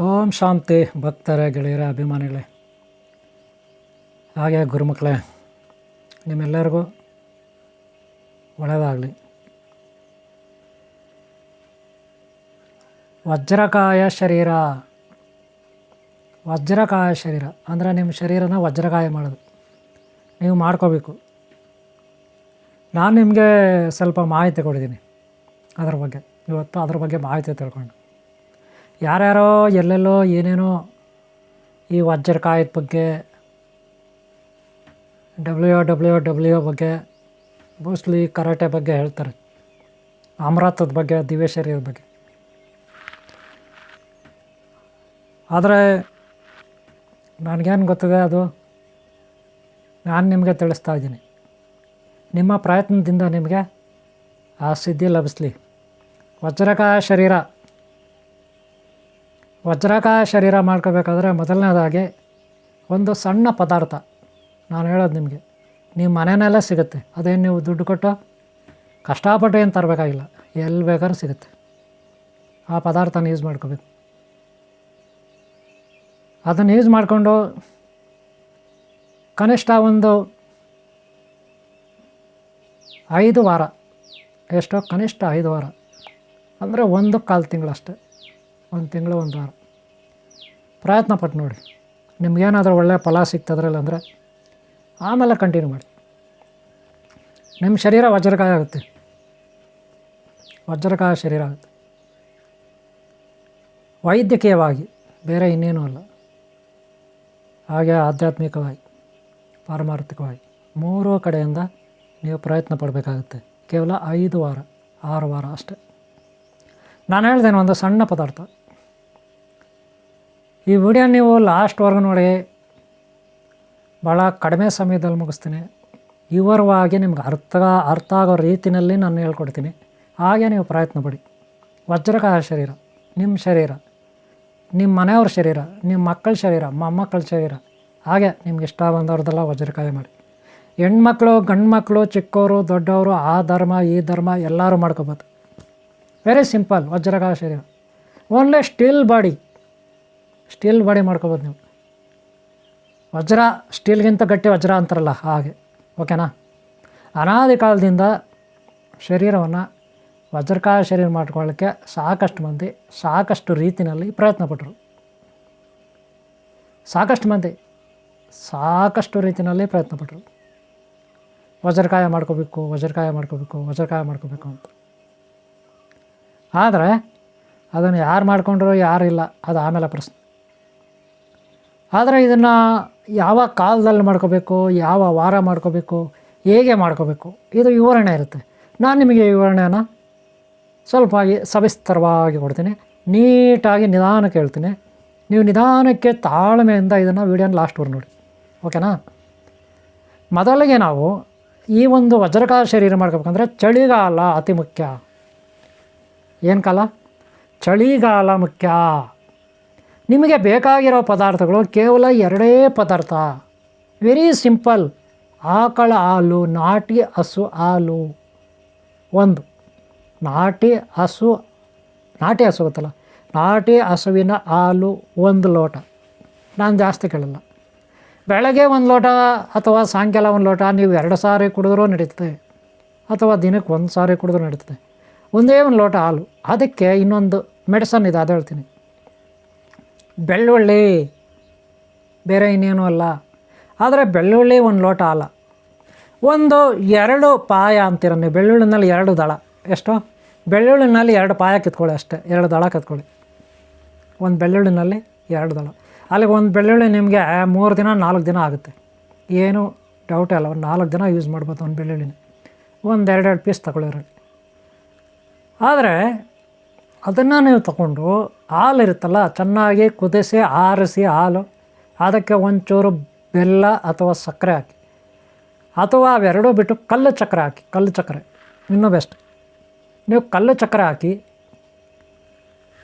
ಓಂ ಶಾಂತಿ ಭಕ್ತರ ಗೆಳೆಯರ ಅಭಿಮಾನಿಗಳೇ, ಹಾಗೆ ಗುರುಮಕ್ಕಳೇ, ನಿಮ್ಮೆಲ್ಲರಿಗೂ ಒಳ್ಳೆಯದಾಗಲಿ. ವಜ್ರಕಾಯ ಶರೀರ ಅಂದರೆ ನಿಮ್ಮ ಶರೀರನ ವಜ್ರಕಾಯ ಮಾಡೋದು ನೀವು ಮಾಡ್ಕೋಬೇಕು. ನಾನು ನಿಮಗೆ ಸ್ವಲ್ಪ ಮಾಹಿತಿ ಕೊಡಿದ್ದೀನಿ ಅದ್ರ ಬಗ್ಗೆ. ಇವತ್ತು ಅದ್ರ ಬಗ್ಗೆ ಮಾಹಿತಿ ತಿಳ್ಕೊಂಡು ಯಾರ್ಯಾರೋ ಎಲ್ಲೆಲ್ಲೋ ಏನೇನೋ ಈ ವಜ್ರಕಾಯದ ಬಗ್ಗೆ, ಡಬ್ಲ್ಯೂ ಬಗ್ಗೆ, ಮೋಸ್ಟ್ಲಿ ಕರಾಟೆ ಬಗ್ಗೆ ಹೇಳ್ತಾರೆ, ಅಮೃತದ ಬಗ್ಗೆ, ದಿವ್ಯ ಶರೀರದ ಬಗ್ಗೆ. ಆದರೆ ನನಗೇನು ಗೊತ್ತಿದೆ ಅದು ನಾನು ನಿಮಗೆ ತಿಳಿಸ್ತಾ ಇದ್ದೀನಿ. ನಿಮ್ಮ ಪ್ರಯತ್ನದಿಂದ ನಿಮಗೆ ಆ ಸಿದ್ಧಿ ಲಭಿಸಲಿ. ವಜ್ರಕಾಯ ಶರೀರ ಮಾಡ್ಕೋಬೇಕಾದ್ರೆ ಮೊದಲನೇದಾಗಿ ಒಂದು ಸಣ್ಣ ಪದಾರ್ಥ ನಾನು ಹೇಳೋದು ನಿಮಗೆ ನಿಮ್ಮ ಮನೆಯಲ್ಲೇ ಸಿಗುತ್ತೆ. ಅದೇನು ನೀವು ದುಡ್ಡು ಕೊಟ್ಟು ಕಷ್ಟಪಟ್ಟು ಏನು ತರಬೇಕಾಗಿಲ್ಲ, ಎಲ್ಲಿ ಬೇಕಾದ್ರೂ ಸಿಗುತ್ತೆ. ಆ ಪದಾರ್ಥನ ಯೂಸ್ ಮಾಡ್ಕೋಬೇಕು. ಅದನ್ನು ಯೂಸ್ ಮಾಡಿಕೊಂಡು ಕನಿಷ್ಠ ಒಂದು 5 ವಾರ, ಕನಿಷ್ಠ 5 ವಾರ ಅಂದರೆ 1.25 ತಿಂಗಳು ಅಷ್ಟೆ, 1 ತಿಂಗಳು 1 ವಾರ ಪ್ರಯತ್ನ ಪಟ್ಟು ನೋಡಿ. ನಿಮಗೇನಾದರೂ ಒಳ್ಳೆಯ ಫಲ ಸಿಗ್ತದ್ರಲ್ಲ ಅಂದರೆ ಆಮೇಲೆ ಕಂಟಿನ್ಯೂ ಮಾಡಿ. ನಿಮ್ಮ ಶರೀರ ವಜ್ರಕಾಯ ಆಗುತ್ತೆ, ವಜ್ರಕಾಯ ಶರೀರ ಆಗುತ್ತೆ. ವೈದ್ಯಕೀಯವಾಗಿ ಬೇರೆ ಇನ್ನೇನೂ ಅಲ್ಲ, ಹಾಗೆ ಆಧ್ಯಾತ್ಮಿಕವಾಗಿ, ಪಾರಮಾರ್ಥಿಕವಾಗಿ 3 ಕಡೆಯಿಂದ ನೀವು ಪ್ರಯತ್ನ ಪಡಬೇಕಾಗುತ್ತೆ. ಕೇವಲ 5 ವಾರ 6 ವಾರ ಅಷ್ಟೆ. ನಾನು ಹೇಳ್ತೇನೆ ಒಂದು ಸಣ್ಣ ಪದಾರ್ಥ. ಈ ವಿಡಿಯೋ ನೀವು ಲಾಸ್ಟ್ವರೆಗೂ ನೋಡಿ, ಭಾಳ ಕಡಿಮೆ ಸಮಯದಲ್ಲಿ ಮುಗಿಸ್ತೀನಿ. ವಿವರವಾಗಿ ನಿಮ್ಗೆ ಅರ್ಥ ಆಗೋ ರೀತಿಯಲ್ಲಿ ನಾನು ಹೇಳ್ಕೊಡ್ತೀನಿ. ಹಾಗೆ ನೀವು ಪ್ರಯತ್ನ ಪಡಿ. ವಜ್ರಕಾಯ ಶರೀರ, ನಿಮ್ಮ ಶರೀರ, ನಿಮ್ಮ ಮನೆಯವ್ರ ಶರೀರ, ನಿಮ್ಮ ಮಕ್ಕಳ ಶರೀರ, ಮೊಮ್ಮಕ್ಕಳ ಶರೀರ, ಹಾಗೆ ನಿಮ್ಗೆ ಇಷ್ಟ ಬಂದವ್ರದ್ದೆಲ್ಲ ವಜ್ರಕಾಯ ಮಾಡಿ. ಹೆಣ್ಮಕ್ಳು, ಗಂಡು ಮಕ್ಕಳು, ಚಿಕ್ಕವರು, ದೊಡ್ಡವರು, ಆ ಧರ್ಮ ಈ ಧರ್ಮ ಎಲ್ಲರೂ ಮಾಡ್ಕೋಬೋದು. Very simple. ವಜ್ರಕಾಯ ಶರೀರ ಓನ್ಲಿ ಸ್ಟೀಲ್ ಬಾಡಿ ಮಾಡ್ಕೋಬೋದು ನೀವು. ವಜ್ರ ಸ್ಟೀಲ್ಗಿಂತ ಗಟ್ಟಿ ವಜ್ರ ಅಂತಾರಲ್ಲ ಹಾಗೆ, ಓಕೆನಾ? ಅನಾದಿ ಕಾಲದಿಂದ ಶರೀರವನ್ನು ವಜ್ರಕಾಯ ಶರೀರ ಮಾಡ್ಕೊಳ್ಳೋಕ್ಕೆ ಸಾಕಷ್ಟು ಮಂದಿ ಸಾಕಷ್ಟು ರೀತಿಯಲ್ಲಿ ಪ್ರಯತ್ನ ಪಟ್ಟರು. ಸಾಕಷ್ಟು ರೀತಿಯಲ್ಲಿ ಪ್ರಯತ್ನ ಪಟ್ಟರು. ವಜ್ರಕಾಯ ಮಾಡ್ಕೋಬೇಕು ಅಂತ. ಆದರೆ ಅದನ್ನು ಯಾರು ಮಾಡಿಕೊಂಡ್ರು ಯಾರಿಲ್ಲ, ಅದು ಆಮೇಲೆ ಪ್ರಶ್ನೆ. ಆದರೆ ಇದನ್ನು ಯಾವ ಕಾಲದಲ್ಲಿ ಮಾಡ್ಕೋಬೇಕು, ಯಾವ ವಾರ ಮಾಡ್ಕೋಬೇಕು, ಹೇಗೆ ಮಾಡ್ಕೋಬೇಕು, ಇದು ವಿವರಣೆ ಇರುತ್ತೆ. ನಾನು ನಿಮಗೆ ವಿವರಣೆಯನ್ನು ಸ್ವಲ್ಪ ಸವಿಸ್ತರವಾಗಿ ಕೊಡ್ತೀನಿ, ನೀಟಾಗಿ ನಿಧಾನಕ್ಕೆ ಹೇಳ್ತೀನಿ. ನೀವು ನಿಧಾನಕ್ಕೆ ತಾಳ್ಮೆಯಿಂದ ಇದನ್ನು ವೀಡಿಯೋನ ಲಾಸ್ಟ್ವರೆಗೂ ನೋಡಿ, ಓಕೆನಾ? ಮೊದಲಿಗೆ ನಾವು ಈ ಒಂದು ವಜ್ರಕಾಯ ಶರೀರ ಮಾಡ್ಕೋಬೇಕಂದ್ರೆ ಚಳಿಗಾಲ ಅತಿ ಮುಖ್ಯ. ಏನು ಕಾಲ? ಚಳಿಗಾಲ ಮುಖ್ಯ. ನಿಮಗೆ ಬೇಕಾಗಿರೋ ಪದಾರ್ಥಗಳು ಕೇವಲ 2 ಪದಾರ್ಥ. Very simple. ಆಕಳ ಹಾಲು, ನಾಟಿ ಹಸು ಹಾಲು 1, ನಾಟಿ ಹಸು ಗೊತ್ತಲ್ಲ, ನಾಟಿ ಹಸುವಿನ ಹಾಲು 1 ಲೋಟ. ನಾನು ಜಾಸ್ತಿ ಕೇಳಲ್ಲ. ಬೆಳಗ್ಗೆ 1 ಲೋಟ ಅಥವಾ ಸಾಯಂಕಾಲ 1 ಲೋಟ. ನೀವು 2 ಸಾರಿ ಕುಡಿದ್ರೂ ನಡೀತದೆ, ಅಥವಾ ದಿನಕ್ಕೆ 1 ಸಾರಿ ಕುಡಿದ್ರೂ ನಡೀತದೆ. ಒಂದೇ 1 ಲೋಟ ಹಾಲು. ಅದಕ್ಕೆ ಇನ್ನೊಂದು ಮೆಡಿಸನ್ ಇದೆ, ಅದು ಹೇಳ್ತೀನಿ. ಬೆಳ್ಳುಳ್ಳಿ, ಬೇರೆ ಇನ್ನೇನೂ ಅಲ್ಲ. ಆದರೆ ಬೆಳ್ಳುಳ್ಳಿ 1 ಲೋಟ ಹಾಲು, 2 ಪಾಯ ಅಂತೀರ ನೀವು. ಬೆಳ್ಳುಳ್ಳಿನಲ್ಲಿ 2 ದಳ. ಎಷ್ಟು? ಬೆಳ್ಳುಳ್ಳಿನಲ್ಲಿ 2 ಪಾಯ ಕಿತ್ಕೊಳ್ಳಿ ಅಷ್ಟೇ, 2 ದಳ ಕಿತ್ಕೊಳ್ಳಿ. ಒಂದು ಬೆಳ್ಳುಳ್ಳಿನಲ್ಲಿ 2 ದಳ. ಅಲ್ಲಿಗೆ ಒಂದು ಬೆಳ್ಳುಳ್ಳಿ ನಿಮಗೆ 3 ದಿನ 4 ದಿನ ಆಗುತ್ತೆ, ಏನೂ ಡೌಟೇ ಅಲ್ಲ. ಒಂದು 4 ದಿನ ಯೂಸ್ ಮಾಡ್ಬೋದು ಒಂದು ಬೆಳ್ಳುಳ್ಳಿನ. 1-2 ಪೀಸ್ ತಗೊಳ್ಳಿರಲ್ಲಿ. ಆದರೆ ಅದನ್ನು ನೀವು ತಗೊಂಡು ಹಾಲು ಇರುತ್ತಲ್ಲ, ಚೆನ್ನಾಗಿ ಕುದಿಸಿ ಆರಿಸಿ ಹಾಲು, ಅದಕ್ಕೆ ಒಂಚೂರು ಬೆಲ್ಲ ಅಥವಾ ಸಕ್ಕರೆ ಹಾಕಿ, ಅಥವಾ ಅವೆರಡೂ ಬಿಟ್ಟು ಕಲ್ಲು ಸಕ್ಕರೆ ಹಾಕಿ. ಕಲ್ಲು ಸಕ್ಕರೆ ಇನ್ನೂ ಬೆಸ್ಟ್. ನೀವು ಕಲ್ಲು ಸಕ್ಕರೆ ಹಾಕಿ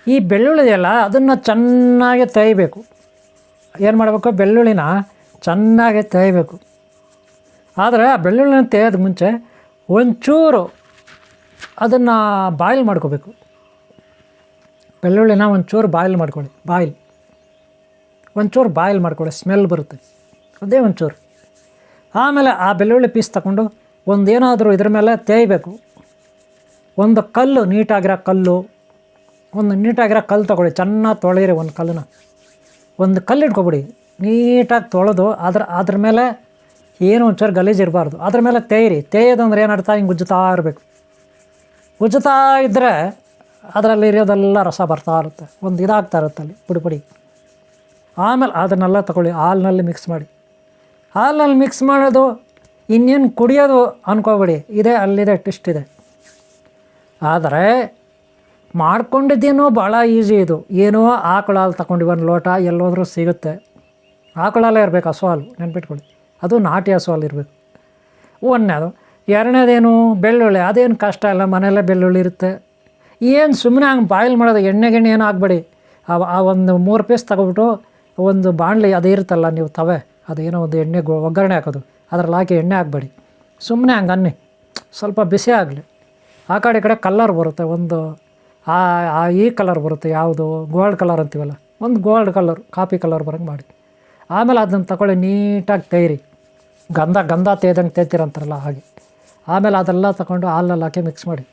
ಈ ಬೆಳ್ಳುಳ್ಳಿದೆಯಲ್ಲ ಅದನ್ನು ಚೆನ್ನಾಗಿ ತೇಯಬೇಕು. ಏನು ಮಾಡಬೇಕು? ಬೆಳ್ಳುಳ್ಳಿನ ಚೆನ್ನಾಗಿ ತೇಯಬೇಕು. ಆದರೆ ಆ ಬೆಳ್ಳುಳ್ಳಿನ ತೇಯೋದಕ್ಕೆ ಮುಂಚೆ ಒಂಚೂರು ಅದನ್ನು ಬಾಯ್ಲ್ ಮಾಡ್ಕೋಬೇಕು. ಬೆಳ್ಳುಳ್ಳಿನ ಒಂಚೂರು ಬಾಯ್ಲ್ ಮಾಡ್ಕೊಳ್ಳಿ. ಒಂಚೂರು ಬಾಯ್ಲ್ ಮಾಡ್ಕೊಳ್ಳಿ, ಸ್ಮೆಲ್ ಬರುತ್ತೆ, ಅದೇ ಒಂಚೂರು. ಆಮೇಲೆ ಆ ಬೆಳ್ಳುಳ್ಳಿ ಪೀಸ್ ತಗೊಂಡು ಒಂದೇನಾದರೂ ಇದ್ರ ಮೇಲೆ ತೇಯಬೇಕು. ಒಂದು ಕಲ್ಲು, ನೀಟಾಗಿರೋ ಕಲ್ಲು, ತೊಗೊಳ್ಳಿ, ಚೆನ್ನಾಗಿ ತೊಳೆಯಿರಿ. ಒಂದು ಕಲ್ಲು ಇಟ್ಕೊಬಿಡಿ, ನೀಟಾಗಿ ತೊಳೆದು ಅದ್ರ ಮೇಲೆ ಏನು ಒಂಚೂರು ಗಲೀಜು ಇರಬಾರ್ದು, ಅದ್ರ ಮೇಲೆ ತೇಯೋದಂದ್ರೆ ಏನು ಅರ್ಥ, ಹಿಂಗೆ ಉಜ್ಜುತ್ತಾ ಇದ್ದರೆ ಅದರಲ್ಲಿ ಇರೋದೆಲ್ಲ ರಸ ಬರ್ತಾ ಇರುತ್ತೆ, ಒಂದು ಇದಾಗ್ತಾ ಇರುತ್ತೆ ಅಲ್ಲಿ ಪುಡಿ. ಆಮೇಲೆ ಅದನ್ನೆಲ್ಲ ತಗೊಳ್ಳಿ, ಹಾಲಿನಲ್ಲಿ ಮಿಕ್ಸ್ ಮಾಡಿ. ಹಾಲಿನಲ್ಲಿ ಮಿಕ್ಸ್ ಮಾಡೋದು ಇನ್ನೇನು ಕುಡಿಯೋದು ಅಂದ್ಕೋಬೇಡಿ, ಅಲ್ಲಿದೆ ಟ್ವಿಸ್ಟ್ ಇದೆ. ಆದರೆ ಮಾಡ್ಕೊಂಡಿದ್ದೇನೋ ಭಾಳ ಈಸಿ ಇದು. ಏನೋ ಆಕಳು ಹಾಲು ತಗೊಂಡು ಒಂದು ಲೋಟ ಎಲ್ಲೋದ್ರೂ ಸಿಗುತ್ತೆ. ಆಕಳು ಹಾಲೇ ಇರಬೇಕು, ಹಸು ಹಾಲು, ನೆನ್ಪಿಟ್ಕೊಳ್ಳಿ, ಅದು ನಾಟಿ ಹಸು ಹಾಲು ಇರಬೇಕು. ಒಂದನೇದು. ಎರಡನೇದೇನು, ಬೆಳ್ಳುಳ್ಳಿ. ಅದೇನು ಕಷ್ಟ ಇಲ್ಲ, ಮನೆಯಲ್ಲೇ ಬೆಳ್ಳುಳ್ಳಿ ಇರುತ್ತೆ. ಏನು ಸುಮ್ಮನೆ ಹಂಗೆ ಬಾಯ್ಲ್ ಮಾಡೋದು, ಎಣ್ಣೆಗೆ ಏನು ಹಾಕ್ಬೇಡಿ. ಆ ಒಂದು 3 ಪೀಸ್ ತಗೊಬಿಟ್ಟು ಒಂದು ಬಾಣಲಿ ಅದು ಇರುತ್ತಲ್ಲ, ನೀವು ತವೆ, ಅದೇನೋ ಒಂದು ಎಣ್ಣೆ ಒಗ್ಗರಣೆ ಹಾಕೋದು, ಅದ್ರಲ್ಲಿ ಹಾಕಿ ಎಣ್ಣೆ ಹಾಕ್ಬೇಡಿ. ಸುಮ್ಮನೆ ಹಂಗೆ ಅನ್ನಿ, ಸ್ವಲ್ಪ ಬಿಸಿ ಆಗಲಿ. ಆ ಕಡೆ ಈ ಕಡೆ ಕಲರ್ ಬರುತ್ತೆ, ಒಂದು ಈ ಕಲರ್ ಬರುತ್ತೆ, ಯಾವುದು ಗೋಲ್ಡ್ ಕಲರ್ ಅಂತೀವಲ್ಲ, ಒಂದು ಗೋಲ್ಡ್ ಕಲರ್, ಕಾಫಿ ಕಲರ್ ಬರೋಂಗೆ ಮಾಡಿ. ಆಮೇಲೆ ಅದನ್ನು ತಗೊಳ್ಳಿ, ನೀಟಾಗಿ ತೇಯಿರಿ, ಗಂಧ ತೇದಂಗೆ ತೇತೀರಂತಾರಲ್ಲ ಹಾಗೆ. ಆಮೇಲೆ ಅದೆಲ್ಲ ತಗೊಂಡು ಹಾಲಲ್ಲಿ ಹಾಕಿ ಮಿಕ್ಸ್ ಮಾಡಿ.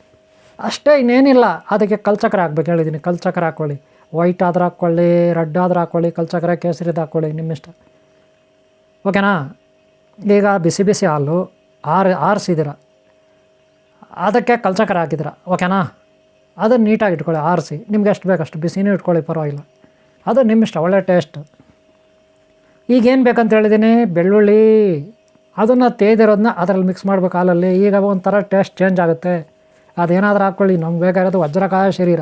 ಅಷ್ಟೇ, ಇನ್ನೇನಿಲ್ಲ. ಅದಕ್ಕೆ ಕಲ್ಚಕ್ರೆ ಹಾಕ್ಬೇಕು, ಹೇಳಿದ್ದೀನಿ. ಕಲ್ಚಕ್ರೆ ಹಾಕ್ಕೊಳ್ಳಿ, ವೈಟ್ ಆದ್ರೆ ಹಾಕ್ಕೊಳ್ಳಿ, ರೆಡ್ ಆದ್ರೆ ಹಾಕ್ಕೊಳ್ಳಿ, ಕಲ್ಚಕ್ರೆ ಕೇಸರಿದು ಹಾಕ್ಕೊಳ್ಳಿ, ನಿಮ್ಮಿಷ್ಟ. ಓಕೆನಾ? ಈಗ ಬಿಸಿ ಹಾಲು ಆರಿಸಿದ್ದೀರ, ಅದಕ್ಕೆ ಕಲ್ಚಕ್ರೆ ಹಾಕಿದ್ದೀರ, ಓಕೆನಾ? ಅದನ್ನು ನೀಟಾಗಿ ಇಟ್ಕೊಳ್ಳಿ, ಆರಿಸಿ. ನಿಮ್ಗೆ ಎಷ್ಟು ಬೇಕಷ್ಟು ಬಿಸಿನೂ ಇಟ್ಕೊಳ್ಳಿ, ಪರವಾಗಿಲ್ಲ, ಅದು ನಿಮ್ಮಿಷ್ಟ, ಒಳ್ಳೆ ಟೇಸ್ಟ್. ಈಗೇನು ಬೇಕಂತ ಹೇಳಿದ್ದೀನಿ, ಬೆಳ್ಳುಳ್ಳಿ ಅದನ್ನು ತೇದಿರೋದನ್ನ ಅದರಲ್ಲಿ ಮಿಕ್ಸ್ ಮಾಡ್ಬೇಕು ಹಾಲಲ್ಲಿ. ಈಗ ಒಂಥರ ಟೇಸ್ಟ್ ಚೇಂಜ್ ಆಗುತ್ತೆ. ಅದೇನಾದರೂ ಹಾಕ್ಕೊಳ್ಳಿ. ನಮ್ಗೆ ಬೇಕಾಗಿರೋದು ವಜ್ರಕಾಯ ಶರೀರ,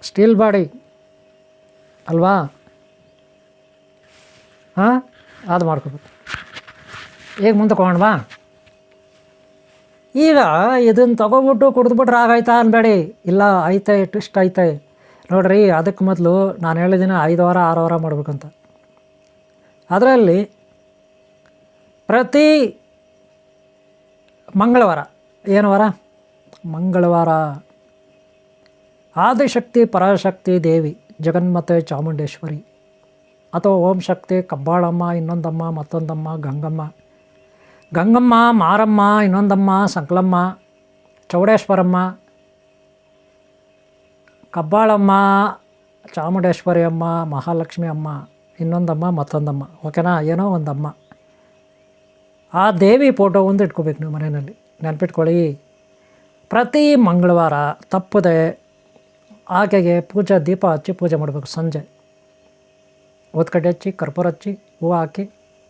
ಸ್ಟೀಲ್ ಬಾಡಿ ಅಲ್ವಾ? ಅದು ಮಾಡ್ಕೋಬೇಕು. ಈಗ ಮುಂದೆ ಕೊಡೋಣವಾ? ಈಗ ಇದನ್ನು ತೊಗೊಬಿಟ್ಟು ಕುಡಿದ್ಬಿಟ್ರೆ ಆಗಾಯ್ತಾ ಅನ್ಬೇಡಿ. ಇಲ್ಲ, ಐತೆ, ಟ್ವಿಸ್ಟ್ ಐತೆ ನೋಡಿರಿ. ಅದಕ್ಕೆ ಮೊದಲು ನಾನು ಹೇಳಿದ್ದೀನಿ 5 ವಾರ 6 ವಾರ ಮಾಡಬೇಕಂತ. ಅದರಲ್ಲಿ ಪ್ರತಿ ಮಂಗಳವಾರ, ಏನು ವಾರ? ಮಂಗಳವಾರ ಆದಿಶಕ್ತಿ ಪರಾಶಕ್ತಿ ದೇವಿ ಜಗನ್ಮಾತೆ ಚಾಮುಂಡೇಶ್ವರಿ, ಅಥವಾ ಓಂ ಶಕ್ತಿ ಕಬ್ಬಾಳಮ್ಮ, ಇನ್ನೊಂದಮ್ಮ, ಮತ್ತೊಂದಮ್ಮ ಗಂಗಮ್ಮ, ಮಾರಮ್ಮ, ಇನ್ನೊಂದಮ್ಮ ಸಂಕಲಮ್ಮ, ಚೌಡೇಶ್ವರಮ್ಮ, ಕಬ್ಬಾಳಮ್ಮ, ಚಾಮುಂಡೇಶ್ವರಿ ಅಮ್ಮ, ಮಹಾಲಕ್ಷ್ಮಿ ಅಮ್ಮ, ಇನ್ನೊಂದಮ್ಮ, ಮತ್ತೊಂದಮ್ಮ, ಓಕೆನಾ? ಏನೋ ಒಂದಮ್ಮ. ಆ ದೇವಿ ಫೋಟೋ ಒಂದು ಇಟ್ಕೋಬೇಕು ನೀವು ಮನೆಯಲ್ಲಿ, ನೆನಪಿಟ್ಕೊಳ್ಳಿ. ಪ್ರತಿ ಮಂಗಳವಾರ ತಪ್ಪದೆ ಆಕೆಗೆ ದೀಪ ಹಚ್ಚಿ ಪೂಜೆ ಮಾಡಬೇಕು. ಸಂಜೆ ಒತ್ಕಡ್ಡೆ ಹಚ್ಚಿ, ಕರ್ಪೂರ ಹಚ್ಚಿ, ಹೂವು ಹಾಕಿ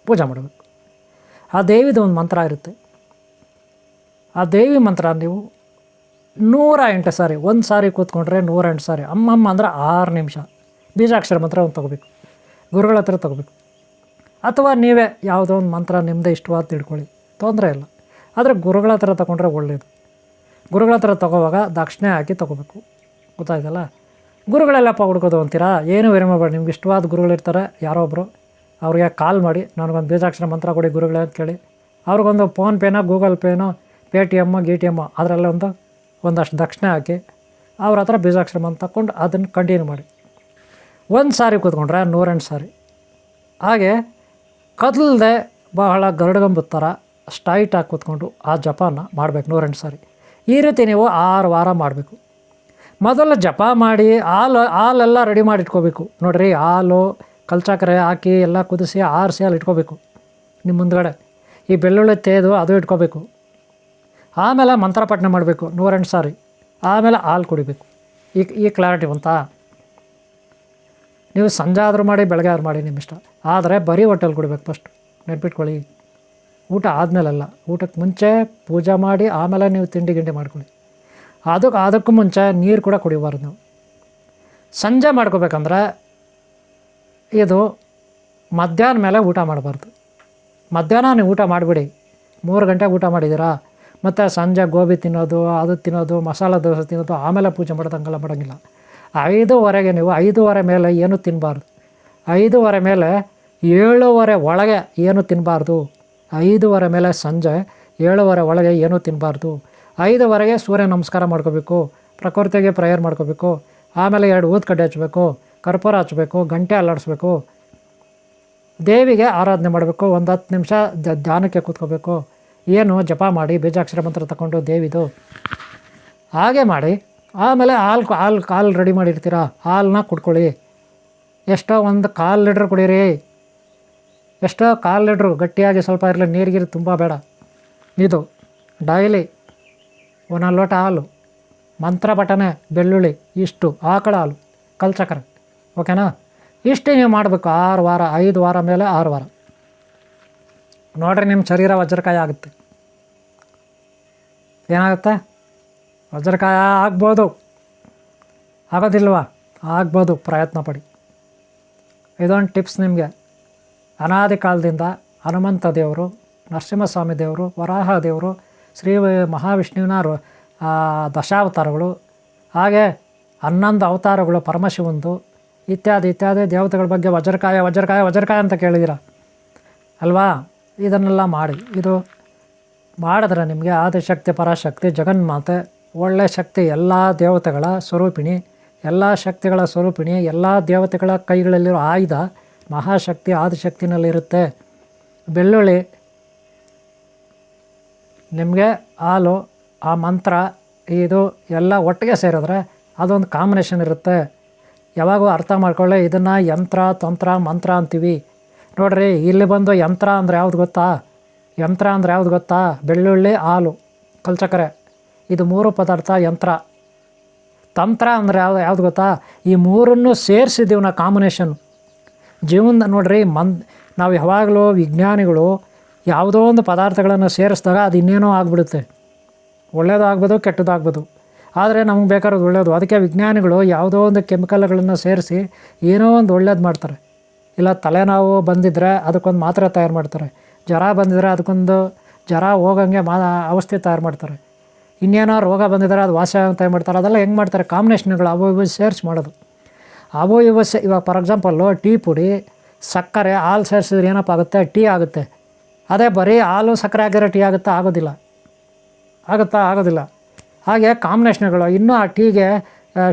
ಪೂಜೆ ಮಾಡಬೇಕು. ಆ ದೇವಿದು ಒಂದು ಮಂತ್ರ ಇರುತ್ತೆ. ಆ ದೇವಿ ಮಂತ್ರ ನೀವು 108 ಸಾರಿ, ಒಂದು ಸಾರಿ ಕೂತ್ಕೊಂಡ್ರೆ 108 ಸಾರಿ. ಅಮ್ಮಮ್ಮ ಅಂದರೆ 6 ನಿಮಿಷ. ಬೀಜಾಕ್ಷರ ಮಂತ್ರ ಒಂದು ತೊಗೋಬೇಕು, ಗುರುಗಳ ಹತ್ರ ತೊಗೋಬೇಕು. ಅಥವಾ ನೀವೇ ಯಾವುದೋ ಒಂದು ಮಂತ್ರ ನಿಮ್ಮದೇ ಇಷ್ಟವಾದ ತಿಳ್ಕೊಳ್ಳಿ, ತೊಂದರೆ ಇಲ್ಲ. ಆದರೆ ಗುರುಗಳ ಹತ್ರ ತೊಗೊಂಡ್ರೆ ಒಳ್ಳೆಯದು. ಗುರುಗಳ ಹತ್ರ ತೊಗೋವಾಗ ದಕ್ಷಿಣೆ ಹಾಕಿ ತೊಗೋಬೇಕು, ಗೊತ್ತಾಯ್ತಲ್ಲ? ಗುರುಗಳೆಲ್ಲಪ್ಪ ಹುಡ್ಕೋದು ಅಂತೀರಾ? ಏನು ವೇರೆ ಮಾಡಬೇಡಿ. ನಿಮ್ಗೆ ಇಷ್ಟವಾದ ಗುರುಗಳಿರ್ತಾರೆ, ಯಾರೋ ಒಬ್ಬರು, ಅವ್ರಿಗೆ ಕಾಲ್ ಮಾಡಿ, ನನಗೊಂದು ಬೀಜಾಕ್ಷರ ಮಂತ್ರ ಕೊಡಿ ಗುರುಗಳೇ ಅಂತ ಕೇಳಿ. ಅವ್ರಿಗೊಂದು ಫೋನ್ಪೇನೋ, ಗೂಗಲ್ ಪೇನೋ, ಪೇಟಿಎಮ್ಮೋ, ಗಿಟಿಎಮ್ಮೋ ಅದರಲ್ಲೇ ಒಂದಷ್ಟು ದಕ್ಷಿಣೆ ಹಾಕಿ ಅವ್ರ ಹತ್ರ ಬೀಜಾಕ್ಷರ ಮಂತ್ರ ತಗೊಂಡು ಅದನ್ನು ಕಂಟಿನ್ಯೂ ಮಾಡಿ. ಒಂದು ಸಾರಿ ಕೂತ್ಕೊಂಡ್ರೆ 108 ಸಾರಿ. ಹಾಗೆ ಕದಲದೆ ಬಹಳ ಗರಡ್ಗಂಬದ ಥರ ಸ್ಟ್ರೈಟಾಗಿ ಕೂತ್ಕೊಂಡು ಆ ಜಪನ ಮಾಡಬೇಕು 108 ಸಾರಿ. ಈ ರೀತಿ ನೀವು 6 ವಾರ ಮಾಡಬೇಕು. ಮೊದಲು ಜಪ ಮಾಡಿ ಹಾಲೆಲ್ಲ ರೆಡಿ ಮಾಡಿ ಇಟ್ಕೋಬೇಕು. ನೋಡಿರಿ, ಹಾಲು ಕಲ್ಚಕ್ರೆ ಹಾಕಿ ಎಲ್ಲ ಕುದಿಸಿ ಆರಿಸಿ ಅಲ್ಲಿ ಇಟ್ಕೋಬೇಕು ನಿಮ್ಮ ಮುಂದ್ಗಡೆ. ಈ ಬೆಳ್ಳುಳ್ಳಿ ತೇದು ಅದು ಇಟ್ಕೋಬೇಕು. ಆಮೇಲೆ ಮಂತ್ರಪಠನೆ ಮಾಡಬೇಕು 108 ಸಾರಿ. ಆಮೇಲೆ ಹಾಲು ಕುಡಿಬೇಕು. ಈ ಕ್ಲಾರಿಟಿ ಬಂತಾ? ನೀವು ಸಂಜೆ ಆದರೂ ಮಾಡಿ, ಬೆಳಗ್ಗೆ ಆದರೂ ಮಾಡಿ, ನಿಮ್ಮಿಷ್ಟ. ಆದರೆ ಬರೀ ಹೊಟ್ಟೆಲ್ಲಿ ಕುಡಿಬೇಕು ಫಸ್ಟ್, ನೆನ್ಪಿಟ್ಕೊಳ್ಳಿ. ಊಟ ಆದಮೇಲೆಲ್ಲ, ಊಟಕ್ಕೆ ಮುಂಚೆ ಪೂಜೆ ಮಾಡಿ ಆಮೇಲೆ ನೀವು ತಿಂಡಿ ಗಿಂಡಿ ಮಾಡ್ಕೊಳ್ಳಿ. ಅದಕ್ಕೂ ಮುಂಚೆ ನೀರು ಕೂಡ ಕುಡಿಬಾರ್ದು ನೀವು. ಸಂಜೆ ಮಾಡ್ಕೋಬೇಕಂದ್ರೆ ಇದು ಮಧ್ಯಾಹ್ನ ಮೇಲೆ ಊಟ ಮಾಡಬಾರ್ದು. ಮಧ್ಯಾಹ್ನ ನೀವು ಊಟ ಮಾಡಿಬಿಡಿ. 3 ಗಂಟೆಗೆ ಊಟ ಮಾಡಿದ್ದೀರಾ, ಮತ್ತು ಸಂಜೆ ಗೋಬಿ ತಿನ್ನೋದು, ಅದು ತಿನ್ನೋದು, ಮಸಾಲೆ ದೋಸೆ ತಿನ್ನೋದು, ಆಮೇಲೆ ಪೂಜೆ ಮಾಡೋದು ಹಂಗೆಲ್ಲ ಮಾಡೋಂಗಿಲ್ಲ. 5:30ಗೆ ನೀವು 5:30 ಮೇಲೆ ಏನೂ ತಿನ್ನಬಾರ್ದು. 5:30 ಮೇಲೆ 7:30 ಒಳಗೆ ಏನೂ ತಿನ್ನಬಾರ್ದು. 5:30 ಮೇಲೆ ಸಂಜೆ 7:30 ಒಳಗೆ ಏನೂ ತಿನ್ನಬಾರ್ದು. 5:30ಗೆ ಸೂರ್ಯ ನಮಸ್ಕಾರ ಮಾಡ್ಕೋಬೇಕು, ಪ್ರಕೃತಿಗೆ ಪ್ರೇಯರ್ ಮಾಡ್ಕೋಬೇಕು. ಆಮೇಲೆ 2 ಊದ್ಕಡ್ಡಿ ಹಚ್ಚಬೇಕು, ಕರ್ಪೂರ ಹಚ್ಚಬೇಕು, ಗಂಟೆ ಅಲ್ಲಾಡಿಸ್ಬೇಕು, ದೇವಿಗೆ ಆರಾಧನೆ ಮಾಡಬೇಕು, ಒಂದು 10 ನಿಮಿಷ ಧ್ಯಾನಕ್ಕೆ ಕೂತ್ಕೋಬೇಕು, ಏನು ಜಪ ಮಾಡಿ ಬೀಜಾಕ್ಷರ ಮಂತ್ರ ತಗೊಂಡು ದೇವಿದು ಹಾಗೆ ಮಾಡಿ. ಆಮೇಲೆ ಹಾಲು ರೆಡಿ ಮಾಡಿರ್ತೀರ, ಹಾಲನ್ನ ಕುಡ್ಕೊಳ್ಳಿ. ಎಷ್ಟೋ ಒಂದು 1/4 ಲೀಟ್ರ್ ಕುಡೀರಿ, ಎಷ್ಟೋ 1/4 ಲೀಟ್ರು, ಗಟ್ಟಿಯಾಗಿ ಸ್ವಲ್ಪ ಇರಲಿ, ನೀರಿಗಿರಿ ತುಂಬ ಬೇಡ. ಇದು ಡೈಲಿ 1 ಲೋಟ ಹಾಲು, ಮಂತ್ರ ಬಟನೆ, ಬೆಳ್ಳುಳ್ಳಿ, ಇಷ್ಟು ಆಕಳ ಹಾಲು, ಕಲ್ಚಕ್ರೆ, ಓಕೆನಾ? ಇಷ್ಟು ನೀವು ಮಾಡಬೇಕು 6 ವಾರ, 5 ವಾರ ಮೇಲೆ 6 ವಾರ. ನೋಡಿರಿ ನಿಮ್ಮ ಶರೀರ ವಜ್ರಕಾಯ ಆಗುತ್ತೆ. ಏನಾಗುತ್ತೆ? ವಜ್ರಕಾಯ ಆಗ್ಬೋದು, ಆಗೋದಿಲ್ವಾ? ಆಗ್ಬೋದು, ಪ್ರಯತ್ನ ಪಡಿ. ಇದೊಂದು ಟಿಪ್ಸ್ ನಿಮಗೆ. ಅನಾದಿ ಕಾಲದಿಂದ ಹನುಮಂತ ದೇವರು, ನರಸಿಂಹಸ್ವಾಮಿ ದೇವರು, ವರಾಹ ದೇವರು, ಶ್ರೀ ಮಹಾವಿಷ್ಣುವಿನ ದಶಾವತಾರಗಳು, ಹಾಗೆ 11 ಅವತಾರಗಳು ಪರಮಶಿವಂದು, ಇತ್ಯಾದಿ ದೇವತೆಗಳ ಬಗ್ಗೆ ವಜ್ರಕಾಯ ಅಂತ ಕೇಳಿದ್ದೀರ ಅಲ್ವಾ? ಇದನ್ನೆಲ್ಲ ಮಾಡಿ, ಇದು ಮಾಡಿದ್ರೆ ನಿಮಗೆ ಆದಿಶಕ್ತಿ, ಪರಾಶಕ್ತಿ, ಜಗನ್ಮಾತೆ, ಒಳ್ಳೆಯ ಶಕ್ತಿ, ಎಲ್ಲ ದೇವತೆಗಳ ಸ್ವರೂಪಿಣಿ, ಎಲ್ಲ ಶಕ್ತಿಗಳ ಸ್ವರೂಪಿಣಿ, ಎಲ್ಲ ದೇವತೆಗಳ ಕೈಗಳಲ್ಲಿರೋ ಆಯುಧ ಮಹಾಶಕ್ತಿ ಆದಿಶಕ್ತಿನಲ್ಲಿರುತ್ತೆ. ಬೆಳ್ಳುಳ್ಳಿ, ನಿಮಗೆ ಹಾಲು, ಆ ಮಂತ್ರ, ಇದು ಎಲ್ಲ ಒಟ್ಟಿಗೆ ಸೇರಿದ್ರೆ ಅದೊಂದು ಕಾಂಬಿನೇಷನ್ ಇರುತ್ತೆ. ಯಾವಾಗೂ ಅರ್ಥ ಮಾಡ್ಕೊಳ್ಳಿ, ಇದನ್ನು ಯಂತ್ರ, ತಂತ್ರ, ಮಂತ್ರ ಅಂತೀವಿ. ನೋಡಿರಿ, ಇಲ್ಲಿ ಬಂದು ಯಂತ್ರ ಅಂದರೆ ಯಾವ್ದು ಗೊತ್ತಾ? ಬೆಳ್ಳುಳ್ಳಿ, ಹಾಲು, ಕಲ್ಚಕ್ರೆ, ಇದು 3 ಪದಾರ್ಥ ಯಂತ್ರ. ತಂತ್ರ ಅಂದರೆ ಯಾವ್ದು ಗೊತ್ತಾ? ಈ 3ನ್ನು ಸೇರಿಸಿದ್ದೀವಿ ನಾವು, ಕಾಂಬಿನೇಷನ್. ಜೀವನದ ನೋಡಿರಿ, ನಾವು ಯಾವಾಗಲೂ ವಿಜ್ಞಾನಿಗಳು ಯಾವುದೋ ಒಂದು ಪದಾರ್ಥಗಳನ್ನು ಸೇರಿಸಿದಾಗ ಅದು ಇನ್ನೇನೋ ಆಗಿಬಿಡುತ್ತೆ. ಒಳ್ಳೆಯದು ಆಗ್ಬೋದು, ಕೆಟ್ಟದ್ದು ಆಗ್ಬೋದು. ಆದರೆ ನಮಗೆ ಬೇಕಾರೋದು ಒಳ್ಳೆಯದು. ಅದಕ್ಕೆ ವಿಜ್ಞಾನಿಗಳು ಯಾವುದೋ ಒಂದು ಕೆಮಿಕಲ್ಗಳನ್ನು ಸೇರಿಸಿ ಏನೋ ಒಂದು ಒಳ್ಳೇದು ಮಾಡ್ತಾರೆ. ಇಲ್ಲ ತಲೆನೋವು ಬಂದಿದ್ದರೆ ಅದಕ್ಕೊಂದು ಮಾತ್ರೆ ತಯಾರು ಮಾಡ್ತಾರೆ, ಜ್ವರ ಬಂದಿದ್ದರೆ ಅದಕ್ಕೊಂದು ಜ್ವರ ಹೋಗಂಗೆ ಔಷಧಿ ತಯಾರು ಮಾಡ್ತಾರೆ, ಇನ್ನೇನೋ ರೋಗ ಬಂದಿದ್ದರೆ ಅದು ವಾಸಿ ತಯಾರು ಮಾಡ್ತಾರೆ. ಅದೆಲ್ಲ ಹೆಂಗೆ ಮಾಡ್ತಾರೆ? ಕಾಂಬಿನೇಷನ್ಗಳು ಅವು ಇವು ಸೇರಿಸಿ ಮಾಡೋದು. ಅವು ಇವು ಇವಾಗ ಫಾರ್ ಎಕ್ಸಾಂಪಲ್ಲು ಟೀ ಪುಡಿ, ಸಕ್ಕರೆ, ಹಾಲು ಸೇರಿಸಿದ್ರೆ ಏನಪ್ಪ ಆಗುತ್ತೆ? ಟೀ ಆಗುತ್ತೆ. ಅದೇ ಬರೀ ಹಾಲು ಸಕ್ಕರೆ ಆಗಿರೋ ಟೀ ಆಗೋದಿಲ್ಲ. ಹಾಗೆ ಕಾಂಬಿನೇಷನ್ಗಳು. ಇನ್ನೂ ಆ ಟೀಗೆ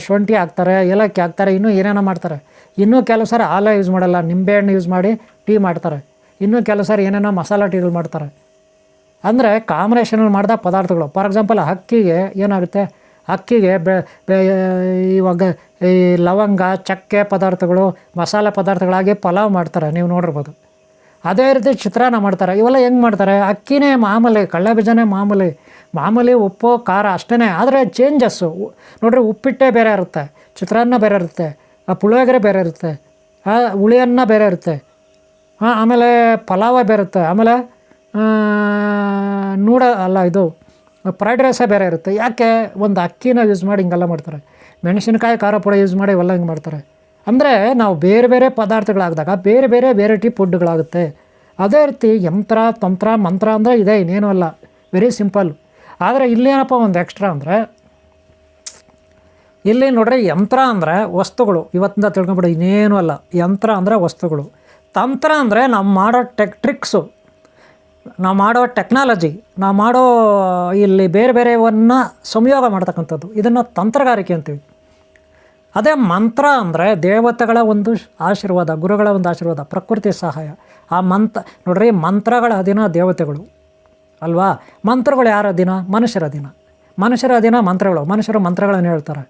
ಶುಂಠಿ ಹಾಕ್ತಾರೆ, ಏಲಕ್ಕಿ ಹಾಕ್ತಾರೆ, ಇನ್ನೂ ಏನೇನೋ ಮಾಡ್ತಾರೆ. ಇನ್ನೂ ಕೆಲವು ಸಾರಿ ಹಾಲೇ ಯೂಸ್ ಮಾಡಲ್ಲ, ನಿಂಬೆಹಣ್ಣು ಯೂಸ್ ಮಾಡಿ ಟೀ ಮಾಡ್ತಾರೆ. ಇನ್ನೂ ಕೆಲವು ಸಾರಿ ಏನೇನೋ ಮಸಾಲ ಟೀಗಳು ಮಾಡ್ತಾರೆ. ಅಂದರೆ ಕಾಂಬಿನೇಷನಲ್ಲಿ ಮಾಡಿದ ಪದಾರ್ಥಗಳು. ಫಾರ್ ಎಕ್ಸಾಂಪಲ್ ಅಕ್ಕಿಗೆ ಏನಾಗುತ್ತೆ? ಅಕ್ಕಿಗೆ ಇವಾಗ ಈ ಲವಂಗ, ಚಕ್ಕೆ ಪದಾರ್ಥಗಳು, ಮಸಾಲೆ ಪದಾರ್ಥಗಳಾಗಿ ಪಲಾವ್ ಮಾಡ್ತಾರೆ, ನೀವು ನೋಡಿರ್ಬೋದು. ಅದೇ ರೀತಿ ಚಿತ್ರಾನ್ನ ಮಾಡ್ತಾರೆ. ಇವೆಲ್ಲ ಹೆಂಗೆ ಮಾಡ್ತಾರೆ? ಅಕ್ಕಿನೇ ಮಾಮೂಲಿ, ಕಡಲೆಬೀಜನೇ ಮಾಮೂಲಿ, ಉಪ್ಪು ಖಾರ ಅಷ್ಟೇ. ಆದರೆ ಚೇಂಜಸ್ಸು ನೋಡಿರಿ, ಉಪ್ಪಿಟ್ಟೆ ಬೇರೆ ಇರುತ್ತೆ, ಚಿತ್ರಾನ್ನ ಬೇರೆ ಇರುತ್ತೆ, ಪುಳಿಯೋಗರೆ ಬೇರೆ ಇರುತ್ತೆ, ಹುಳಿಯನ್ನ ಬೇರೆ ಇರುತ್ತೆ, ಆಮೇಲೆ ಪಲಾವ ಬೇರೆ ಇರುತ್ತೆ, ಆಮೇಲೆ ಇದು ಫ್ರೈಡ್ ರೈಸೇ ಬೇರೆ ಇರುತ್ತೆ. ಯಾಕೆ? ಒಂದು ಅಕ್ಕಿನ ಯೂಸ್ ಮಾಡಿ ಹಿಂಗೆಲ್ಲ ಮಾಡ್ತಾರೆ. ಮೆಣಸಿನಕಾಯಿ, ಖಾರ ಪುಡಿ ಯೂಸ್ ಮಾಡಿ ಇವೆಲ್ಲ ಹಿಂಗೆ ಮಾಡ್ತಾರೆ. ಅಂದರೆ ನಾವು ಬೇರೆ ಬೇರೆ ಪದಾರ್ಥಗಳಾಗಿದಾಗ ಬೇರೆ ಬೇರೆ ವೆರೈಟಿ ಫುಡ್ಗಳಾಗುತ್ತೆ. ಅದೇ ರೀತಿ ಯಂತ್ರ, ತಂತ್ರ, ಮಂತ್ರ ಅಂದರೆ ಇದೆ, ಇನ್ನೇನು ಅಲ್ಲ, ವೆರಿ ಸಿಂಪಲ್. ಆದರೆ ಇಲ್ಲೇನಪ್ಪ ಒಂದು ಎಕ್ಸ್ಟ್ರಾ ಅಂದರೆ, ಇಲ್ಲಿ ನೋಡ್ರಿ, ಯಂತ್ರ ಅಂದರೆ ವಸ್ತುಗಳು. ಇವತ್ತಿಂದ ತಿಳ್ಕೊಂಬಿಡಿ, ಇನ್ನೇನು ಅಲ್ಲ. ಯಂತ್ರ ಅಂದರೆ ವಸ್ತುಗಳು. ತಂತ್ರ ಅಂದರೆ ನಾವು ಮಾಡೋ ಟ್ರಿಕ್ಸು, ನಾವು ಮಾಡೋ ಟೆಕ್ನಾಲಜಿ, ನಾವು ಮಾಡೋ ಇಲ್ಲಿ ಬೇರೆ ಬೇರೆವನ್ನು ಸಂಯೋಗ ಮಾಡ್ತಕ್ಕಂಥದ್ದು, ಇದನ್ನು ತಂತ್ರಗಾರಿಕೆ ಅಂತೀವಿ. ಅದೇ ಮಂತ್ರ ಅಂದರೆ ದೇವತೆಗಳ ಒಂದು ಆಶೀರ್ವಾದ, ಗುರುಗಳ ಒಂದು ಆಶೀರ್ವಾದ, ಪ್ರಕೃತಿ ಸಹಾಯ. ಆ ನೋಡ್ರಿ, ಮಂತ್ರಗಳ ಅಧೀನ ದೇವತೆಗಳು ಅಲ್ವಾ? ಮಂತ್ರಗಳು ಯಾರ ಅಧೀನ? ಮನುಷ್ಯರ ಅಧೀನ ಮಂತ್ರಗಳು. ಮನುಷ್ಯರು ಮಂತ್ರಗಳನ್ನು ಹೇಳ್ತಾರೆ.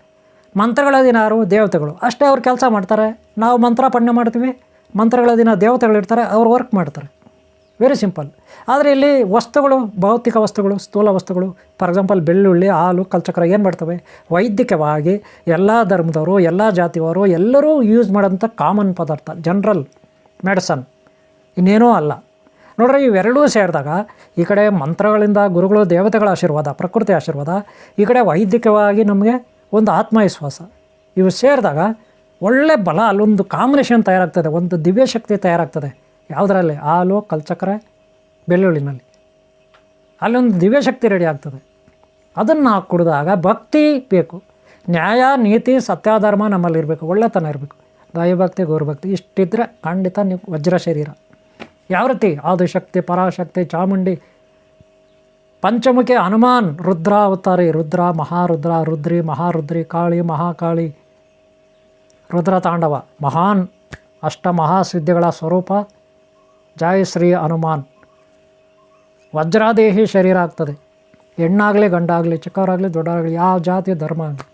ಮಂತ್ರಗಳ ಅಧೀನ ಯಾರು? ದೇವತೆಗಳು. ಅಷ್ಟೇ ಅವ್ರು ಕೆಲಸ ಮಾಡ್ತಾರೆ. ನಾವು ಮಂತ್ರ ಪಠನೆ ಮಾಡ್ತೀವಿ, ಮಂತ್ರಗಳ ಅಧೀನ ದೇವತೆಗಳಿರ್ತಾರೆ, ಅವ್ರು ವರ್ಕ್ ಮಾಡ್ತಾರೆ. Very simple. ಆದರೆ ಇಲ್ಲಿ ವಸ್ತುಗಳು, ಭೌತಿಕ ವಸ್ತುಗಳು, ಸ್ಥೂಲ ವಸ್ತುಗಳು, ಫಾರ್ ಎಕ್ಸಾಂಪಲ್ ಬೆಳ್ಳುಳ್ಳಿ, ಹಾಲು, ಕಲ್ಚಕ್ರ ಏನು ಮಾಡ್ತವೆ? ವೈದ್ಯಕವಾಗಿ ಎಲ್ಲ ಧರ್ಮದವರು, ಎಲ್ಲ ಜಾತಿಯವರು ಎಲ್ಲರೂ ಯೂಸ್ ಮಾಡೋಂಥ ಕಾಮನ್ ಪದಾರ್ಥ, ಜನರಲ್ ಮೆಡಿಸನ್, ಇನ್ನೇನೂ ಅಲ್ಲ. ನೋಡ್ರಿ, ಇವೆರಡೂ ಸೇರಿದಾಗ ಈ ಕಡೆ ಮಂತ್ರಗಳಿಂದ ಗುರುಗಳು, ದೇವತೆಗಳ ಆಶೀರ್ವಾದ, ಪ್ರಕೃತಿ ಆಶೀರ್ವಾದ, ಈ ಕಡೆ ವೈದ್ಯಕವಾಗಿ ನಮಗೆ ಒಂದು ಆತ್ಮವಿಶ್ವಾಸ, ಇವು ಸೇರಿದಾಗ ಒಳ್ಳೆ ಬಲ, ಅಲ್ಲೊಂದು ಕಾಂಬಿನೇಷನ್ ತಯಾರಾಗ್ತದೆ, ಒಂದು ದಿವ್ಯಶಕ್ತಿ ತಯಾರಾಗ್ತದೆ. ಯಾವುದರಲ್ಲಿ? ಹಾಲು, ಕಲ್ಚಕ್ರೆ, ಬೆಳ್ಳುಳ್ಳಿನಲ್ಲಿ ಅಲ್ಲೊಂದು ದಿವ್ಯಶಕ್ತಿ ರೆಡಿ ಆಗ್ತದೆ. ಅದನ್ನು ನಾವು ಕುಡಿದಾಗ ಭಕ್ತಿ ಬೇಕು, ನ್ಯಾಯ, ನೀತಿ, ಸತ್ಯಾಧರ್ಮ ನಮ್ಮಲ್ಲಿರಬೇಕು, ಒಳ್ಳೆತನ ಇರಬೇಕು, ದೈವಭಕ್ತಿ, ಗುರುಭಕ್ತಿ ಇಷ್ಟಿದ್ರೆ ಖಂಡಿತ ನೀವು ವಜ್ರ ಶರೀರ. ಯಾವ ರೀತಿ? ಆದಿಶಕ್ತಿ, ಪರಾಶಕ್ತಿ, ಚಾಮುಂಡಿ, ಪಂಚಮುಖಿ ಹನುಮಾನ್, ರುದ್ರಾವತಾರಿ, ರುದ್ರ, ಮಹಾರುದ್ರ, ರುದ್ರಿ, ಮಹಾರುದ್ರಿ, ಕಾಳಿ, ಮಹಾಕಾಳಿ, ರುದ್ರತಾಂಡವ ಮಹಾನ್ ಅಷ್ಟಮಹಾಸಿದ್ಧಿಗಳ ಸ್ವರೂಪ. ಜೈ ಶ್ರೀ ಹನುಮಾನ್. ವಜ್ರಾದೇಹಿ ಶರೀರ ಆಗ್ತದೆ. ಹೆಣ್ಣಾಗಲಿ ಗಂಡಾಗಲಿ, ಚಿಕ್ಕವರಾಗಲಿ ದೊಡ್ಡವರಾಗಲಿ, ಯಾವ ಜಾತಿ ಧರ್ಮ ಆಗಲಿ.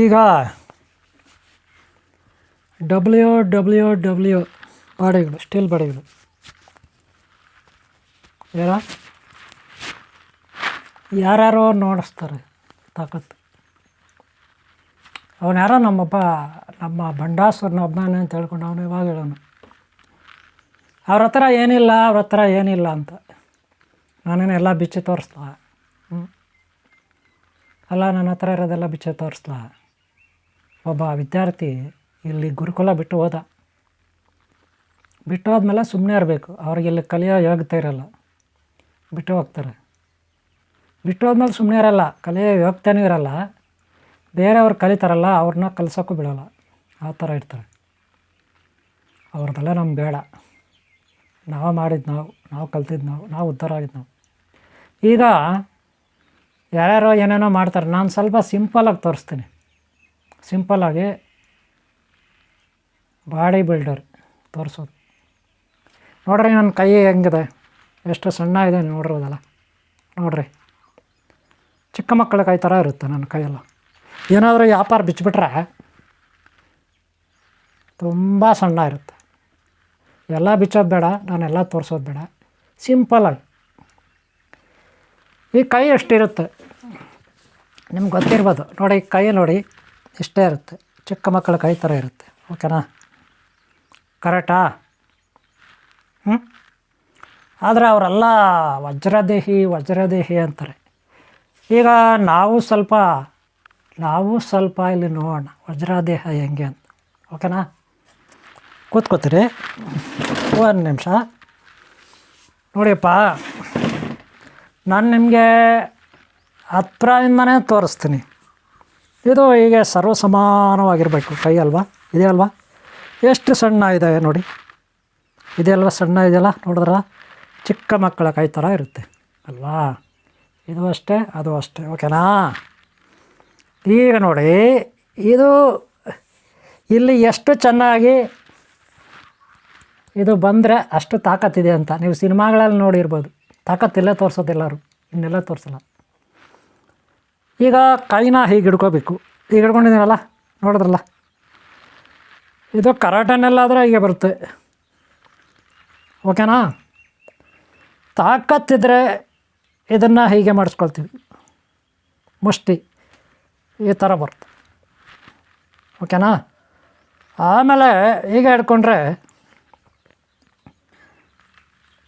ಈಗ WWW ಬಾಡಿಗಳು, ಸ್ಟೀಲ್ ಬಾಡಿಗಳು ಯಾರ್ಯಾರೋ ನೋಡಿಸ್ತಾರೆ ತಾಕತ್ತು. ಅವನು ಯಾರೋ ನಮ್ಮ ಬಂಡಾಸುರನ ಒಬ್ಬನೇ ಅಂತ ಹೇಳ್ಕೊಂಡು ಅವನು ಇವಾಗ ಹೇಳೋನು ಅವ್ರ ಹತ್ರ ಏನಿಲ್ಲ ಅಂತ. ನಾನೇನು ಎಲ್ಲ ಬಿಚ್ಚಿ ತೋರಿಸ್ಲಾ? ಅಲ್ಲ, ನನ್ನ ಹತ್ರ ಇರೋದೆಲ್ಲ ಬಿಚ್ಚಿ ತೋರಿಸ್ಲಾ? ಒಬ್ಬ ವಿದ್ಯಾರ್ಥಿ ಇಲ್ಲಿ ಗುರುಕುಲ ಬಿಟ್ಟು ಹೋದ್ಮೇಲೆ ಸುಮ್ಮನೆ ಇರಬೇಕು. ಅವ್ರಿಗೆ ಇಲ್ಲಿ ಕಲಿಯೋ ಯೋಗ್ಯತೆ ಇರೋಲ್ಲ, ಬಿಟ್ಟು ಹೋಗ್ತಾರೆ. ಬಿಟ್ಟು ಹೋದ್ಮೇಲೆ ಸುಮ್ಮನೆ ಇರೋಲ್ಲ, ಕಲಿಯೋ ಯೋಗ್ಯತೆಯೂ ಇರೋಲ್ಲ. ಬೇರೆಯವ್ರು ಕಲಿತಾರಲ್ಲ ಅವ್ರನ್ನ ಕಲಿಸೋಕ್ಕೂ ಬಿಡೋಲ್ಲ, ಆ ಥರ ಇರ್ತಾರೆ. ಅವ್ರದ್ದೆಲ್ಲ ನಮ್ಗೆ ಬೇಡ. ನಾವು ಮಾಡಿದ್ದು ನಾವು ಕಲ್ತಿದ್ದು ನಾವು ಉದ್ಧಾರ ಆಗಿದ್ದು ನಾವು. ಈಗ ಯಾರ್ಯಾರೋ ಏನೇನೋ ಮಾಡ್ತಾರೆ. ನಾನು ಸ್ವಲ್ಪ ಸಿಂಪಲಾಗಿ ತೋರಿಸ್ತೀನಿ. ಸಿಂಪಲ್ಲಾಗಿ ಬಾಡಿ ಬಿಲ್ಡರ್ ತೋರಿಸೋದು. ನೋಡ್ರಿ ನನ್ನ ಕೈ ಹೆಂಗಿದೆ, ಎಷ್ಟು ಸಣ್ಣ ಇದೆ ನೋಡಿರೋದಲ್ಲ. ನೋಡ್ರಿ, ಚಿಕ್ಕ ಮಕ್ಕಳ ಕೈ ಥರ ಇರುತ್ತೆ ನನ್ನ ಕೈಯೆಲ್ಲ. ಏನಾದರೂ ವ್ಯಾಪಾರ ಬಿಚ್ಚಿಬಿಟ್ರೆ ತುಂಬ ಸಣ್ಣ ಇರುತ್ತೆ. ಎಲ್ಲ ಬಿಚ್ಚೋದು ಬೇಡ, ನಾನೆಲ್ಲ ತೋರಿಸೋದು ಬೇಡ, ಸಿಂಪಲಾಗಿ. ಈ ಕೈ ಎಷ್ಟಿರುತ್ತೆ ನಿಮ್ಗೆ ಗೊತ್ತಿರ್ಬೋದು. ನೋಡಿ, ಕೈ ನೋಡಿ ಇಷ್ಟೇ ಇರುತ್ತೆ, ಚಿಕ್ಕ ಮಕ್ಕಳ ಕೈ ಥರ ಇರುತ್ತೆ. ಓಕೆನಾ? ಕರೆಕ್ಟಾ? ಆದರೆ ಅವರೆಲ್ಲ ವಜ್ರದೇಹಿ ಅಂತಾರೆ. ಈಗ ನಾವು ಸ್ವಲ್ಪ ಇಲ್ಲಿ ನೋಡೋಣ ವಜ್ರದೇಹ ಹೆಂಗೆ ಅಂತ. ಓಕೆನಾ? ಕೂತ್ಕೋತೀರಿ ಒಂದು ನಿಮಿಷ. ನೋಡಿಯಪ್ಪ, ನಾನು ನಿಮಗೆ ಹತ್ರದಿಂದನೇ ತೋರಿಸ್ತೀನಿ. ಇದು ಹೀಗೆ ಸರ್ವಸಮಾನವಾಗಿರಬೇಕು ಕೈ ಅಲ್ವಾ? ಇದೆ ಅಲ್ವಾ? ಎಷ್ಟು ಸಣ್ಣ ಇದೆ ನೋಡಿ, ಇದೆ ಅಲ್ವಾ? ಸಣ್ಣ ಇದೆಯಲ್ಲ, ನೋಡಿದ್ರ ಚಿಕ್ಕ ಮಕ್ಕಳ ಕೈ ಥರ ಇರುತ್ತೆ ಅಲ್ವಾ? ಇದು ಅಷ್ಟೇ, ಅದು ಅಷ್ಟೇ. ಓಕೆನಾ? ಈಗ ನೋಡಿ, ಇದು ಇಲ್ಲಿ ಎಷ್ಟು ಚೆನ್ನಾಗಿ ಇದು ಬಂದರೆ ಅಷ್ಟು ತಾಕತ್ತಿದೆ ಅಂತ ನೀವು ಸಿನಿಮಾಗಳಲ್ಲಿ ನೋಡಿರ್ಬೋದು. ತಾಕತ್ತಿಲ್ಲೇ ತೋರಿಸೋದೆಲ್ಲರೂ, ಇನ್ನೆಲ್ಲ ತೋರಿಸಲ್ಲ. ಈಗ ಕೈನ ಹೀಗೆ ಹಿಡ್ಕೋಬೇಕು. ಈಗ ಹಿಡ್ಕೊಂಡಿದ್ದೀನಲ್ಲ, ನೋಡಿದ್ರಲ್ಲ, ಇದು ಕರಾಟೆನಲ್ಲಾದರೆ ಹೀಗೆ ಬರುತ್ತೆ. ಓಕೆನಾ? ತಾಕತ್ತಿದ್ರೆ ಇದನ್ನು ಹೀಗೆ ಮಾಡಿಸ್ಕೊಳ್ತೀವಿ, ಮುಷ್ಟಿ ಈ ಥರ ಬರುತ್ತೆ. ಓಕೆನಾ? ಆಮೇಲೆ ಹೀಗೆ ಹಿಡ್ಕೊಂಡ್ರೆ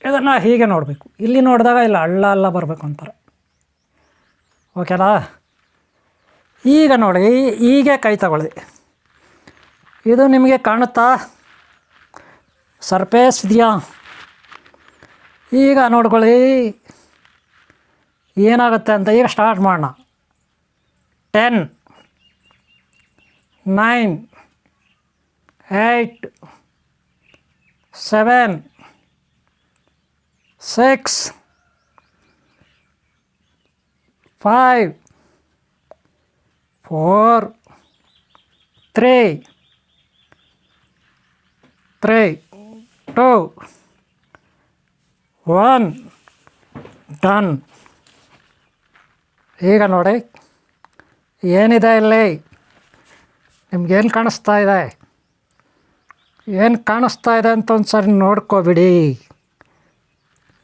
ಇದನ್ನು ಹೀಗೆ ನೋಡಬೇಕು. ಇಲ್ಲಿ ನೋಡಿದಾಗ ಇಲ್ಲ ಅಲ್ಲ ಬರಬೇಕು ಅಂತಾರೆ. ಓಕೆನಾ? ಈಗ ನೋಡಿ, ಹೀಗೆ ಕೈ ತಗೊಳ್ಳಿ. ಇದು ನಿಮಗೆ ಕಾಣುತ್ತಾ? ಸರ್ಫೇಸ್ ಇದೆಯಾ? ಈಗ ನೋಡ್ಕೊಳ್ಳಿ ಏನಾಗುತ್ತೆ ಅಂತ. ಈಗ ಸ್ಟಾರ್ಟ್ ಮಾಡೋಣ. 10 9 8 7 6 5 4 3 2 1 ಡನ್. ಈಗ ನೋಡಿ ಏನಿದೆ ಇಲ್ಲಿ, ನಿಮ್ಗೇನು ಕಾಣಿಸ್ತಾ ಇದೆ? ಏನು ಕಾಣಿಸ್ತಾ ಇದೆ ಅಂತ ಒಂದು ಸರಿ ನೋಡ್ಕೊಬಿಡಿ,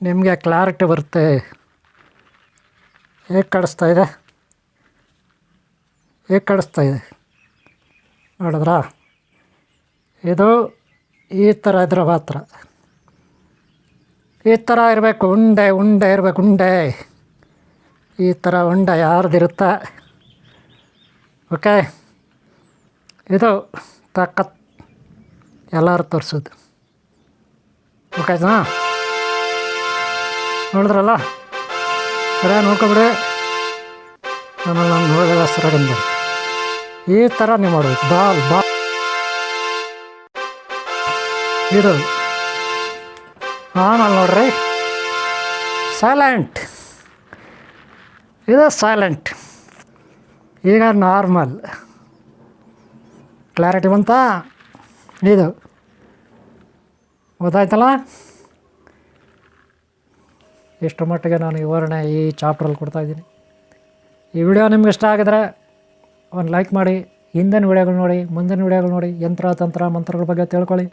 ನಿಮಗೆ ಕ್ಲಾರಿಟಿ ಬರುತ್ತೆ. ಹೇಗೆ ಕಾಣಿಸ್ತಾ ಇದೆ ನೋಡಿದ್ರಾ? ಇದು ಈ ಥರ ಇದ್ರೆ ಮಾತ್ರ ಈ ಥರ ಇರಬೇಕು. ಉಂಡೆ ಇರಬೇಕು. ಈ ಥರ ಉಂಡೆ ಯಾರ್ದಿರುತ್ತೆ? ಓಕೆ, ಇದು ತಾಕತ್ ಎಲ್ಲರೂ ತೋರಿಸೋದು. ಓಕೆನಾ? ನೋಡಿದ್ರಲ್ಲ, ಸರಿಯಾಗಿ ನೋಡ್ಕೊಬಿಡಿ. ಆಮೇಲೆ ನಾನು ನೋಡಿದಾಗ ಸರಿಯಾಗಿ ಅಂದ್ಬಿಡಿ. ಈ ಥರ ನೀವು ಮಾಡಬೇಕು. ಬಾಲ್ ಇದು. ಆಮೇಲೆ ನೋಡ್ರಿ, ಸೈಲೆಂಟ್. ಇದು ಸೈಲೆಂಟ್. ಈಗ ನಾರ್ಮಲ್ ಕ್ಲಾರಿಟಿ ಬಂತಾ? ಇದು ಗೊತ್ತಾಯ್ತಲ್ಲ? ಇಷ್ಟು ಮಟ್ಟಿಗೆ ನಾನು ವಿವರಣೆ ಈ ಚಾಪ್ಟ್ರಲ್ಲಿ ಕೊಡ್ತಾಯಿದ್ದೀನಿ. ಈ ವಿಡಿಯೋ ನಿಮ್ಗೆ ಇಷ್ಟ ಆಗಿದ್ರೆ ಒಂದು ಲೈಕ್ ಮಾಡಿ, ಹಿಂದಿನ ವಿಡಿಯೋಗಳು ನೋಡಿ, ಮುಂದಿನ ವಿಡಿಯೋಗಳು ನೋಡಿ, ಯಂತ್ರ ತಂತ್ರ ಮಂತ್ರಗಳ ಬಗ್ಗೆ ತಿಳ್ಕೊಳ್ಳಿ,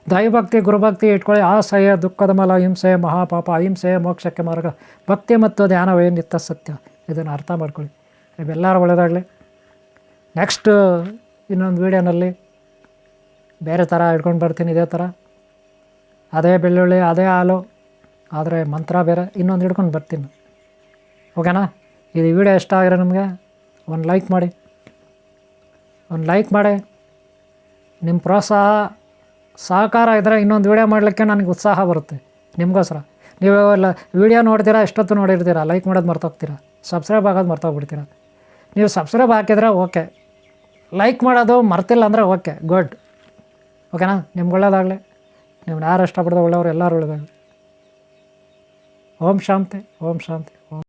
ದೈವಭಕ್ತಿ ಗುರುಭಕ್ತಿ ಇಟ್ಕೊಳ್ಳಿ. ಆಸೆಯ ದುಃಖದ ಮೂಲ, ಹಿಂಸೆ ಮಹಾಪಾಪ, ಅಹಿಂಸೆ ಮೋಕ್ಷಕ್ಕೆ ಮಾರ್ಗ, ಭಕ್ತಿ ಮತ್ತು ಧ್ಯಾನವೇ ನಿತ್ಯ ಸತ್ಯ. ಇದನ್ನು ಅರ್ಥ ಮಾಡ್ಕೊಳ್ಳಿ. ನೀವೆಲ್ಲರೂ ಒಳ್ಳೆಯದಾಗಲಿ. ನೆಕ್ಸ್ಟ್ ಇನ್ನೊಂದು ವೀಡಿಯೋನಲ್ಲಿ ಬೇರೆ ಥರ ಇಟ್ಕೊಂಡು ಬರ್ತೀನಿ. ಇದೇ ಥರ ಅದೇ ಬೆಳ್ಳುಳ್ಳಿ ಅದೇ ಹಾಲು, ಆದರೆ ಮಂತ್ರ ಬೇರೆ ಇನ್ನೊಂದು ಹಿಡ್ಕೊಂಡು ಬರ್ತೀನಿ. ಓಕೆನಾ? ಇದು ವಿಡಿಯೋ ಇಷ್ಟ ಆಗಿರೋ ನಿಮಗೆ ಒಂದು ಲೈಕ್ ಮಾಡಿ. ನಿಮ್ಮ ಪ್ರೋತ್ಸಾಹ ಸಹಕಾರ ಇದ್ದರೆ ಇನ್ನೊಂದು ವೀಡಿಯೋ ಮಾಡಲಿಕ್ಕೆ ನನಗೆ ಉತ್ಸಾಹ ಬರುತ್ತೆ. ನಿಮಗೋಸ್ಕರ ನೀವು ವೀಡಿಯೋ ನೋಡ್ತೀರಾ, ಎಷ್ಟೊತ್ತು ನೋಡಿರ್ತೀರ, ಲೈಕ್ ಮಾಡೋದು ಮರ್ತೋಗ್ತೀರಾ, ಸಬ್ಸ್ಕ್ರೈಬ್ ಆಗೋದು ಮರ್ತೋಗ್ಬಿಡ್ತೀರ. ನೀವು ಸಬ್ಸ್ಕ್ರೈಬ್ ಹಾಕಿದರೆ ಓಕೆ, ಲೈಕ್ ಮಾಡೋದು ಮರ್ತಿಲ್ಲ ಅಂದರೆ ಓಕೆ, ಗುಡ್. ಓಕೆನಾ? ನಿಮ್ಗೆ ಒಳ್ಳೇದಾಗಲಿ. ನೀವು ಯಾರು ಇಷ್ಟಪಡೋದು ಒಳ್ಳೆಯವರು ಎಲ್ಲರೂ ಒಳ್ಳೆಯದಾಗಲಿ. ಓಂ ಶಾಂತಿ, ಓಂ ಶಾಂತಿ, ಓಂ